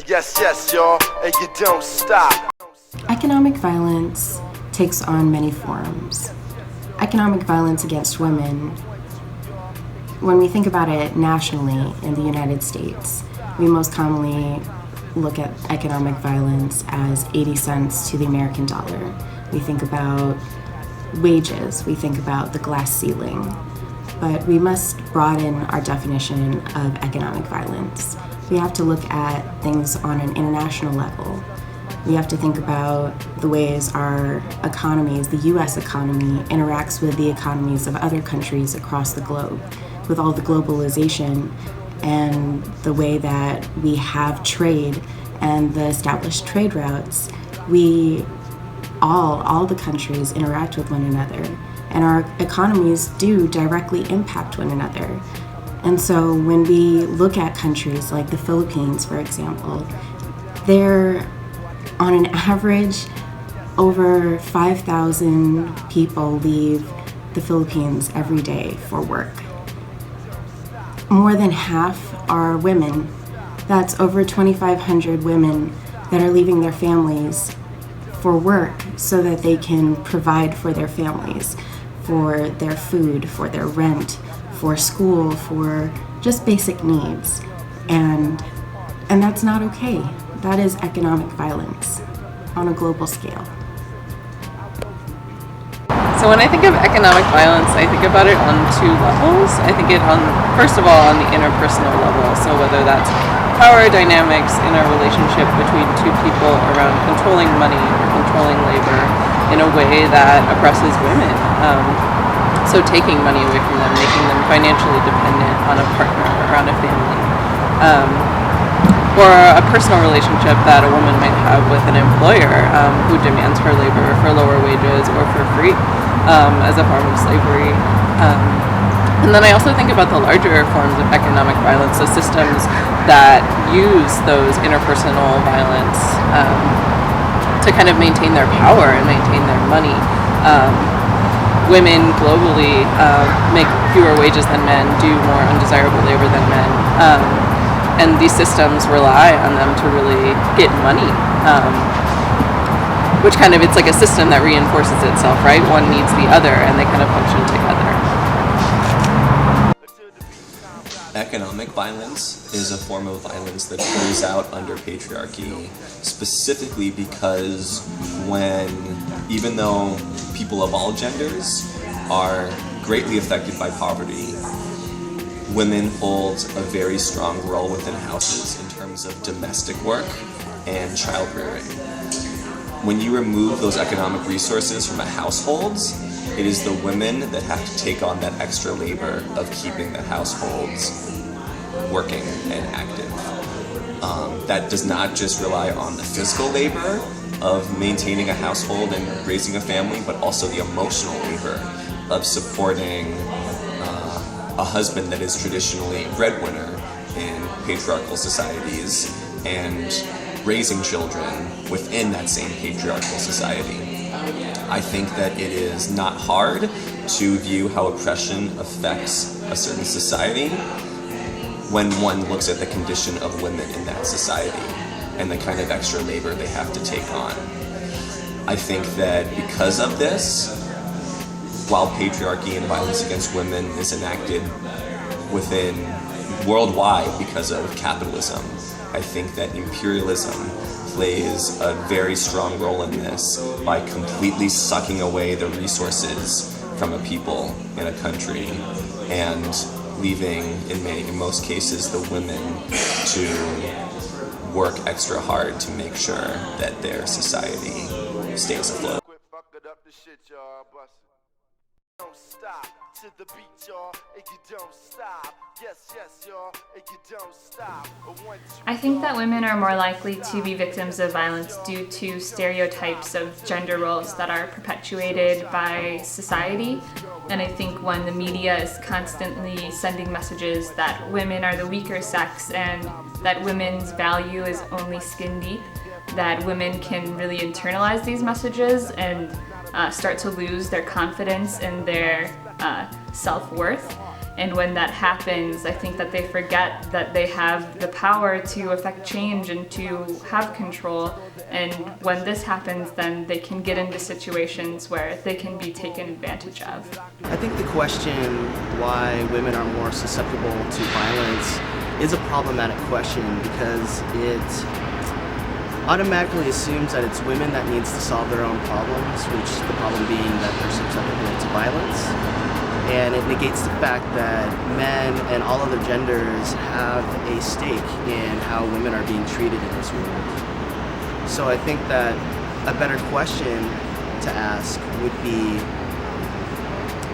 Yes, yes, y'all, and you don't stop. Economic violence takes on many forms. Economic violence against women, when we think about it nationally in the United States, we most commonly look at economic violence as 80 cents to the American dollar. We think about wages, we think about the glass ceiling, but we must broaden our definition of economic violence. We have to look at things on an international level. We have to think about the ways our economies, the US economy, interacts with the economies of other countries across the globe. With all the globalization and the way that we have trade and the established trade routes, all the countries interact with one another, and our economies do directly impact one another. And so when we look at countries like the Philippines, for example, they're on an average, over 5,000 people leave the Philippines every day for work. More than half are women. That's over 2,500 women that are leaving their families for work so that they can provide for their families, for their food, for their rent, for school, for just basic needs. And that's not okay. That is economic violence on a global scale. So when I think of economic violence, I think about it on two levels. I think first of all, on the interpersonal level. So whether that's power dynamics in a relationship between two people around controlling money or controlling labor in a way that oppresses women. So taking money away from them, making them financially dependent on a partner or on a family. Or a personal relationship that a woman might have with an employer who demands her labor for lower wages or for free as a form of slavery. And then I also think about the larger forms of economic violence, so systems that use those interpersonal violence to kind of maintain their power and maintain their money. Women globally make fewer wages than men, do more undesirable labor than men. And these systems rely on them to really get money, which kind of, it's like a system that reinforces itself, right? One needs the other, and they kind of function together. Economic violence is a form of violence that plays out under patriarchy, specifically because even though people of all genders are greatly affected by poverty, women hold a very strong role within houses in terms of domestic work and child rearing. When you remove those economic resources from a household, it is the women that have to take on that extra labor of keeping the households working and active. That does not just rely on the physical labor of maintaining a household and raising a family, but also the emotional labor of supporting a husband that is traditionally a breadwinner in patriarchal societies and raising children within that same patriarchal society. I think that it is not hard to view how oppression affects a certain society when one looks at the condition of women in that society and the kind of extra labor they have to take on. I think that because of this, while patriarchy and violence against women is enacted worldwide because of capitalism, I think that imperialism plays a very strong role in this by completely sucking away the resources from a people in a country and leaving, in most cases, the women to work extra hard to make sure that their society stays afloat. Don't stop to the beat, y'all, and you don't stop. Yes, yes, y'all, and you don't stop. I think that women are more likely to be victims of violence due to stereotypes of gender roles that are perpetuated by society. And I think when the media is constantly sending messages that women are the weaker sex and that women's value is only skin deep, that women can really internalize these messages and start to lose their confidence and their self-worth. And when that happens, I think that they forget that they have the power to affect change and to have control. And when this happens, then they can get into situations where they can be taken advantage of. I think the question why women are more susceptible to violence is a problematic question because it automatically assumes that it's women that needs to solve their own problems, which the problem being that they're susceptible to violence. And it negates the fact that men and all other genders have a stake in how women are being treated in this world. So I think that a better question to ask would be,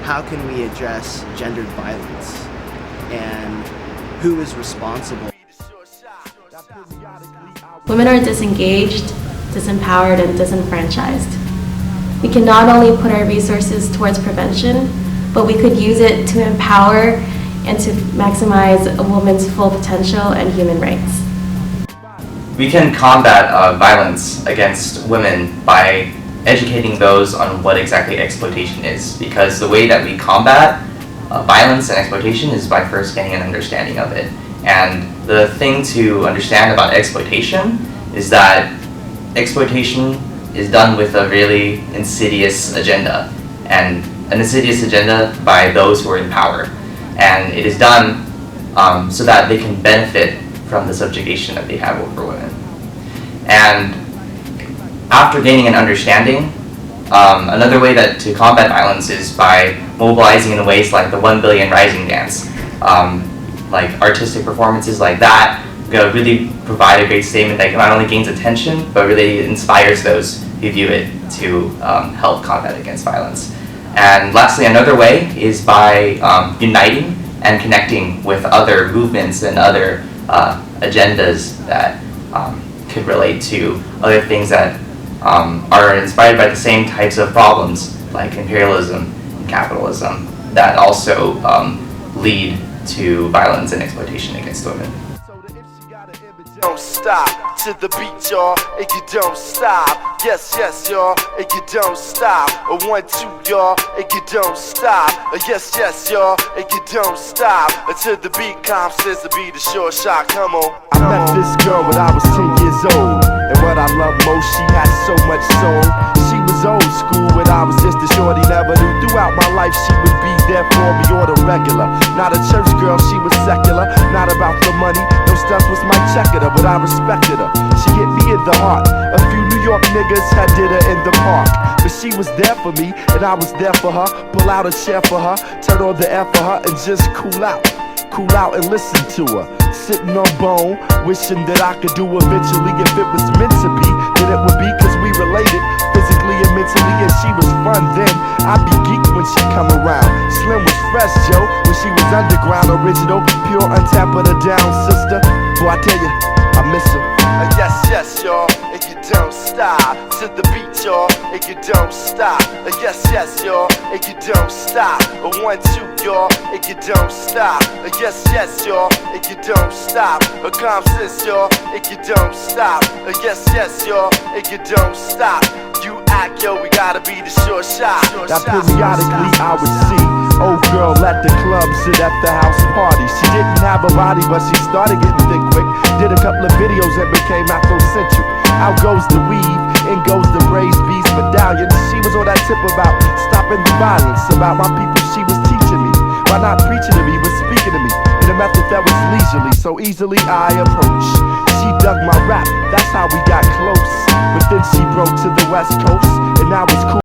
how can we address gendered violence? And who is responsible? Women are disengaged, disempowered, and disenfranchised. We can not only put our resources towards prevention, but we could use it to empower and to maximize a woman's full potential and human rights. We can combat violence against women by educating those on what exactly exploitation is, because the way that we combat violence and exploitation is by first getting an understanding of it. And the thing to understand about exploitation is that exploitation is done with a really insidious agenda, and an insidious agenda by those who are in power. And it is done so that they can benefit from the subjugation that they have over women. And after gaining an understanding, another way to combat violence is by mobilizing in ways like the 1 Billion Rising dance. Like artistic performances like that really provide a great statement that not only gains attention, but really inspires those who view it to help combat against violence. And lastly, another way is by uniting and connecting with other movements and other agendas that could relate to other things that are inspired by the same types of problems, like imperialism and capitalism, that also lead to violence and exploitation against women. Don't stop to the beat, y'all, and you don't stop. Yes, yes, y'all, and you don't stop. A 1, 2, y'all, and you don't stop. Yes, yes, y'all, and you don't stop. Until the beat comp says to be the short shot. Come on. I met this girl when I was 10 years old, and what I love most, she had so much soul. She was old school when I was just a shorty, never knew throughout my life she would be there for me or the regular. Not a church girl, she was secular, not about the money. No stunts was my checker, but I respected her. She hit me in the heart. A few New York niggas had did her in the park, but she was there for me and I was there for her. Pull out a chair for her, turn on the air for her, and just cool out and listen to her. Sitting on bone, wishing that I could do eventually. If it was meant to be, then it would be, cause we related physically and mentally, and she was fun then. I'd be geeked when she come around. Slim was fresh, Joe, when she was underground, original, pure, untampered her down, sister. Boy, I tell you, I miss her. Yes, yes, y'all, and you don't stop. To the beat, y'all, and you don't stop. Yes, yes, y'all, and you don't stop. A 1, 2, y'all, and you don't stop. Yes, yes, y'all, and you don't stop. A calm sis, y'all, and you don't stop. Yes, yes, y'all, and you don't stop. You act, yo, we gotta be the short shot. Now periodically I would see old girl at the clubs and at the house party. She didn't have a body, but she started getting thick quick. Did a couple of videos that became Afrocentric. Out goes the weave, in goes the braised beast medallion. She was on that tip about stopping the violence, about my people she was teaching me. Why not preaching to me, but speaking to me in a method that was leisurely, so easily I approach. She dug my rap, that's how we got close. But then she broke to the West Coast, and now it's cool